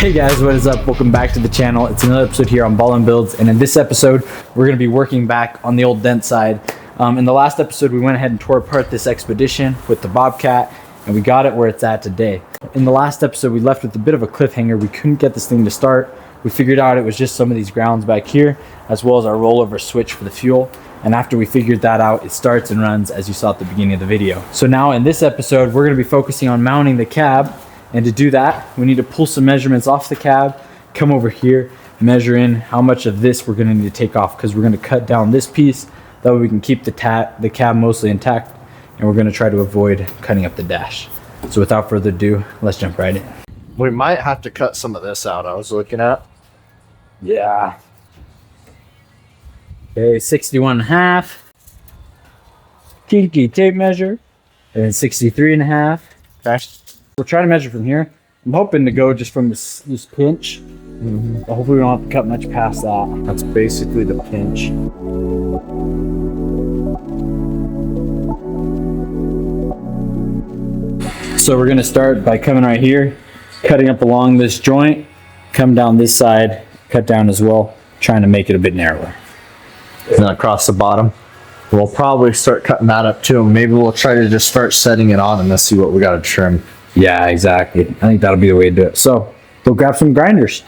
Hey guys, what is up? Welcome back to the channel. It's another episode here on Ballin Builds, and in this episode we're going to be working back on the old dent side. In the last episode we went ahead and tore apart this Expedition with the Bobcat, and we got it where it's at today. In the last episode we left with a bit of a cliffhanger. We couldn't get this thing to start. We figured out it was just some of these grounds back here, as well as our rollover switch for the fuel. And after we figured that out, it starts and runs as you saw at the beginning of the video. So now in this episode we're going to be focusing on mounting the cab. And to do that, we need to pull some measurements off the cab, come over here, measure in how much of this we're gonna need to take off, because we're gonna cut down this piece, that way we can keep the cab mostly intact, and we're gonna try to avoid cutting up the dash. So without further ado, let's jump right in. We might have to cut some of this out, I was looking at. Yeah. Okay, 61.5. Kinky tape measure, and then 63.5. Okay. We're trying to measure from here. I'm hoping to go just from this pinch. But hopefully we don't have to cut much past that. That's basically the pinch. So we're gonna start by coming right here, cutting up along this joint, come down this side, cut down as well, trying to make it a bit narrower. And then across the bottom. We'll probably start cutting that up too. Maybe we'll try to just start setting it on and let's see what we gotta trim. Yeah, exactly. I think that'll be the way to do it. So go grab some grinders.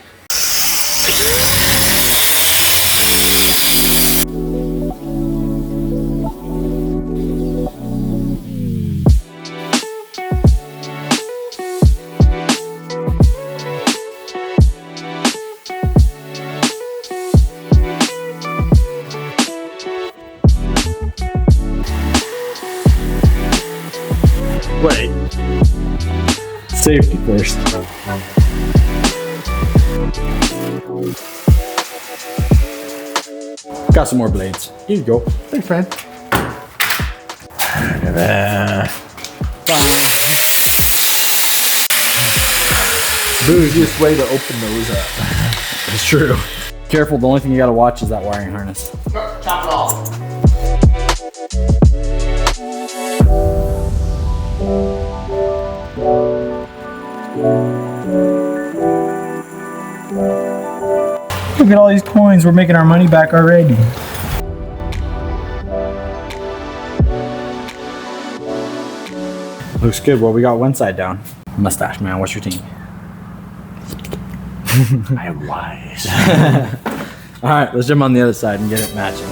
Wait. Safety first. Got some more blades. Here you go. Thanks, man. Bougiest way to open those up. It's true. Careful, the only thing you gotta watch is that wiring harness. Chop it off. Look at all these coins, we're making our money back already. Looks good. Well, we got one side down. Mustache man, what's your team? I am wise. All right, let's jump on the other side and get it matching.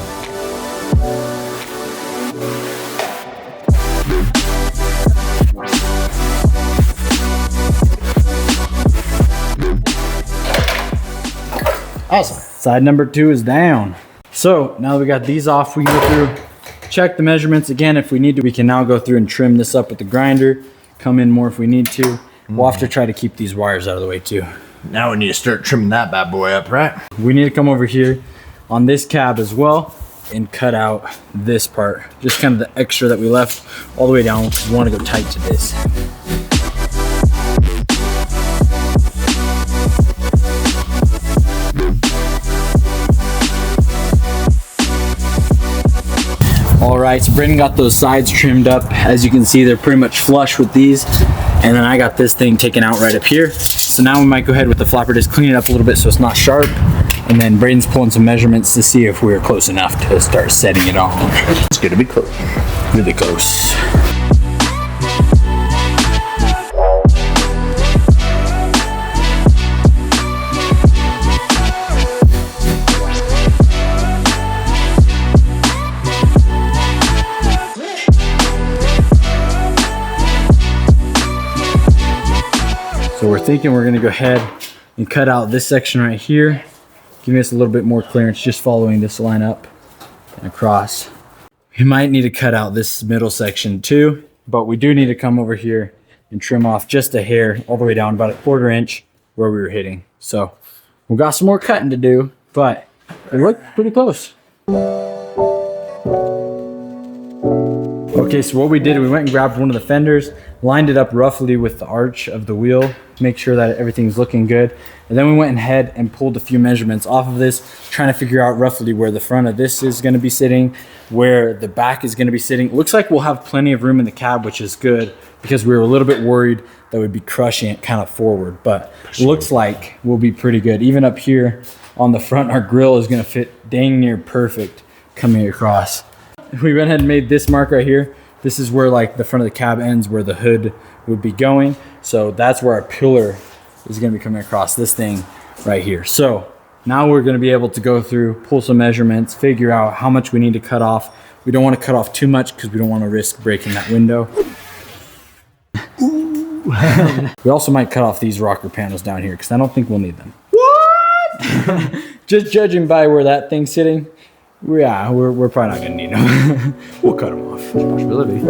Awesome. Side number 2 is down. So now that we got these off, we can go through, check the measurements again. If we need to, we can now go through and trim this up with the grinder, come in more if we need to. We'll have to try to keep these wires out of the way too. Now we need to start trimming that bad boy up, right? We need to come over here on this cab as well and cut out this part, just kind of the extra that we left all the way down, because we want to go tight to this. All right, so Brendan got those sides trimmed up. As you can see, they're pretty much flush with these. And then I got this thing taken out right up here. So now we might go ahead with the flapper, just clean it up a little bit so it's not sharp. And then Braden's pulling some measurements to see if we're close enough to start setting it on. It's gonna be close. Really close. So we're thinking we're gonna go ahead and cut out this section right here, giving us a little bit more clearance, just following this line up and across. We might need to cut out this middle section too, but we do need to come over here and trim off just a hair all the way down about a 1/4 inch where we were hitting. So we've got some more cutting to do, but it looked pretty close. Okay, so what we did, we went and grabbed one of the fenders, lined it up roughly with the arch of the wheel, make sure that everything's looking good. And then we went ahead and pulled a few measurements off of this, trying to figure out roughly where the front of this is gonna be sitting, where the back is gonna be sitting. It looks like we'll have plenty of room in the cab, which is good, because we were a little bit worried that we'd be crushing it kind of forward, but it looks like we'll be pretty good. Even up here on the front, our grill is gonna fit dang near perfect coming across. We went ahead and made this mark right here. This is where like the front of the cab ends, where the hood would be going. So that's where our pillar is gonna be coming across, this thing right here. So now we're gonna be able to go through, pull some measurements, figure out how much we need to cut off. We don't wanna cut off too much because we don't wanna risk breaking that window. We also might cut off these rocker panels down here because I don't think we'll need them. What? Just judging by where that thing's sitting, yeah, we're probably not gonna need them. We'll cut them off. Possibility.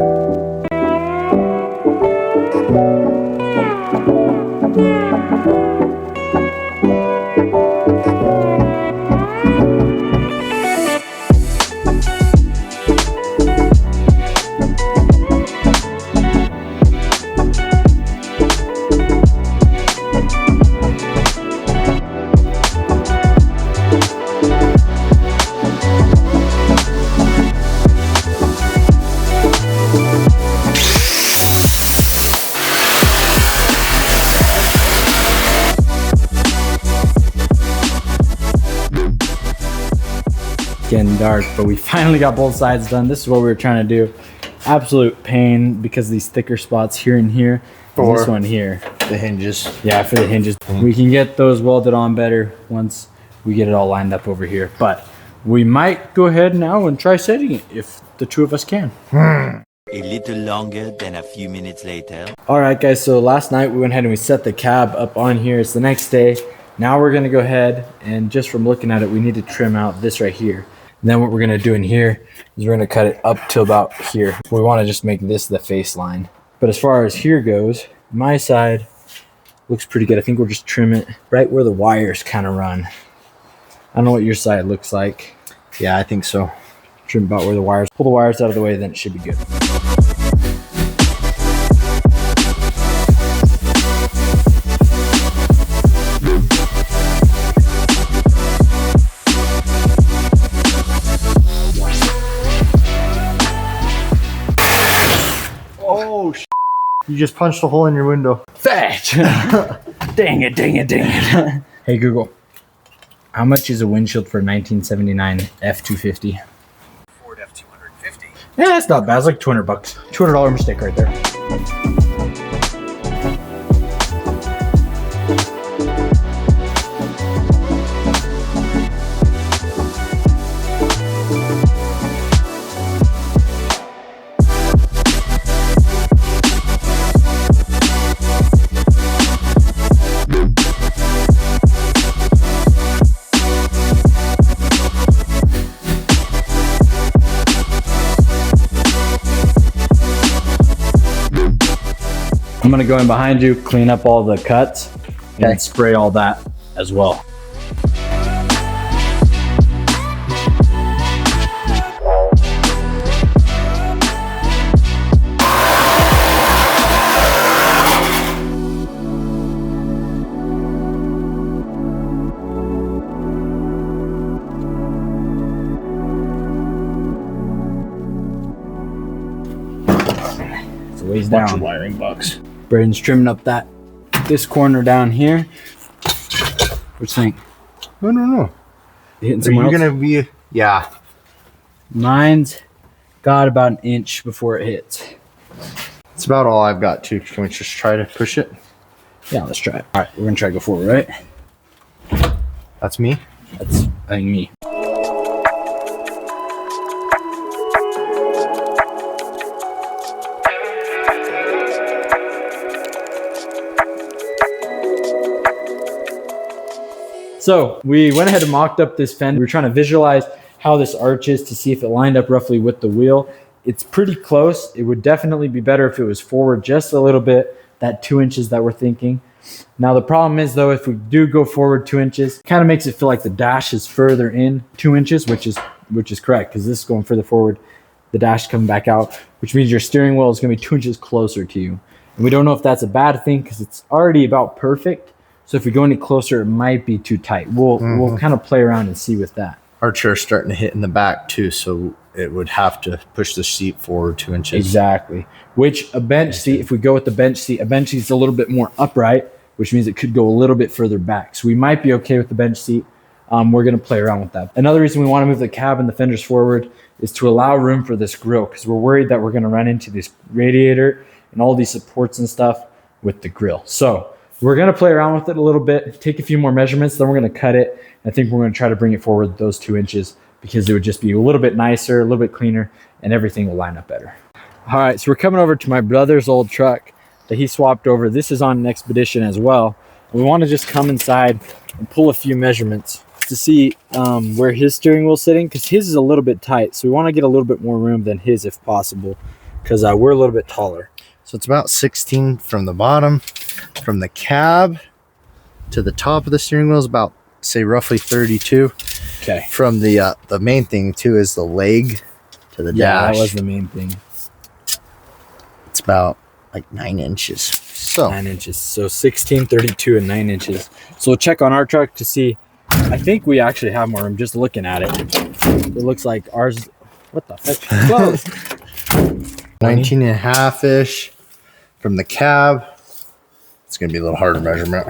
Getting dark, but we finally got both sides done. This is what we were trying to do. Absolute pain because of these thicker spots here and here. And this one here. The hinges. Yeah, for the hinges. We can get those welded on better once we get it all lined up over here. But we might go ahead now and try setting it if the two of us can. A little longer than a few minutes later. All right, guys, so last night we went ahead and we set the cab up on here. It's the next day. Now we're gonna go ahead and just from looking at it, we need to trim out this right here. And then what we're gonna do in here is we're gonna cut it up to about here. We wanna just make this the face line. But as far as here goes, my side looks pretty good. I think we'll just trim it right where the wires kind of run. I don't know what your side looks like. Yeah, I think so. Trim about where the wires, pull the wires out of the way, then it should be good. Oh, you just punched a hole in your window. Fetch! Dang it, dang it, dang it. Hey Google, how much is a windshield for a 1979 F-250? Ford F-250. Yeah, that's not bad. It's like $200. $200 mistake right there. I'm gonna go in behind you, clean up all the cuts, and spray all that as well. It's a ways Bunch of down. wiring bugs. Braden's trimming up this corner down here. Which thing? I don't know. Hitting Are someone you else? gonna be? Yeah. Mine's got about an inch before it hits. It's about all I've got too. Can we just try to push it? Yeah, let's try it. All right, we're gonna try to go forward, right? That's me. That's, I think, me. So we went ahead and mocked up this fender. We were trying to visualize how this arch is to see if it lined up roughly with the wheel. It's pretty close. It would definitely be better if it was forward just a little bit, that 2 inches that we're thinking. Now the problem is though, if we do go forward 2 inches, kind of makes it feel like the dash is further in 2 inches, which is correct because this is going further forward the dash coming back out, which means your steering wheel is going to be 2 inches closer to you. And we don't know if that's a bad thing because it's already about perfect. So if we go any closer, it might be too tight. We'll kind of play around and see with that. Our chair's starting to hit in the back too, so it would have to push the seat forward 2 inches. Exactly. Which a bench seat, if we go with the bench seat, a bench seat's a little bit more upright, which means it could go a little bit further back. So we might be okay with the bench seat. We're going to play around with that. Another reason we want to move the cab and the fenders forward is to allow room for this grill, because we're worried that we're going to run into this radiator and all these supports and stuff with the grill. So we're going to play around with it a little bit, take a few more measurements, then we're going to cut it. I think we're going to try to bring it forward those 2 inches because it would just be a little bit nicer, a little bit cleaner, and everything will line up better. All right, so we're coming over to my brother's old truck that he swapped over. This is on an Expedition as well. We want to just come inside and pull a few measurements to see where his steering wheel's sitting, because his is a little bit tight. So we want to get a little bit more room than his if possible, because we're a little bit taller. So it's about 16 from the bottom, from the cab to the top of the steering wheel is about, say, roughly 32. Okay. From the main thing too is the leg to the dash. That was the main thing. It's about like 9 inches. So 9 inches. So 16, 32, and 9 inches. So we'll check on our truck to see. I think we actually have more room just looking at it. It looks like ours. What the heck? Close. 19 and a half ish from the cab. It's gonna be a little harder measurement.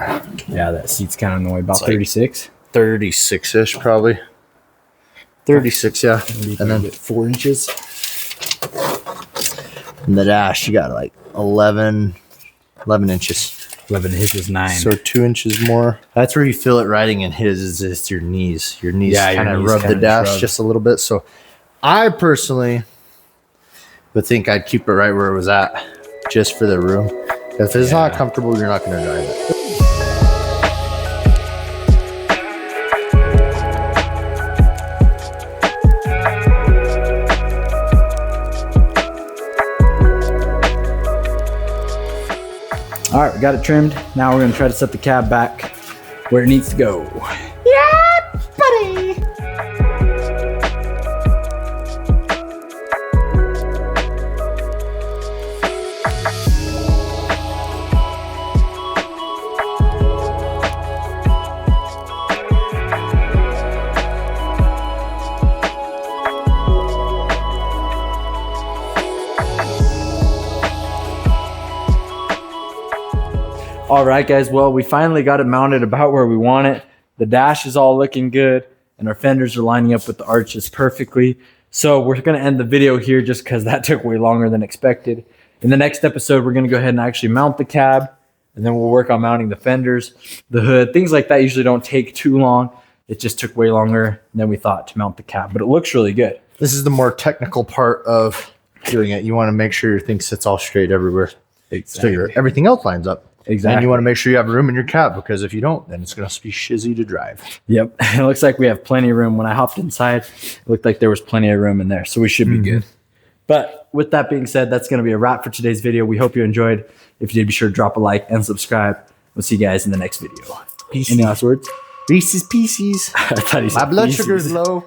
Yeah, that seat's kind of in the way. About It's like 36. 36 ish probably. 36, yeah. And then 4 inches. In the dash, you got like 11 inches. 11. His is 9. So 2 inches more. That's where you feel it riding in his is just your knees. Your knees kind of rub the dash just a little bit. So I personally would think I'd keep it right where it was at just for the room. If it's not comfortable, you're not going to drive it. All right, we got it trimmed. Now we're going to try to set the cab back where it needs to go. Yeah, buddy. All right, guys. Well, we finally got it mounted about where we want it. The dash is all looking good, and our fenders are lining up with the arches perfectly. So we're going to end the video here just because that took way longer than expected. In the next episode, we're going to go ahead and actually mount the cab, and then we'll work on mounting the fenders, the hood. Things like that usually don't take too long. It just took way longer than we thought to mount the cab, but it looks really good. This is the more technical part of doing it. You want to make sure your thing sits all straight everywhere. Exactly. So everything else lines up. Exactly. And you want to make sure you have room in your cab, because if you don't, then it's going to be shizzy to drive. Yep. It looks like we have plenty of room. When I hopped inside, it looked like there was plenty of room in there. So we should be good. But with that being said, that's going to be a wrap for today's video. We hope you enjoyed. If you did, be sure to drop a like and subscribe. We'll see you guys in the next video. Peace. Any last words? Reese's Pieces. I thought he said My blood pieces. sugar's low.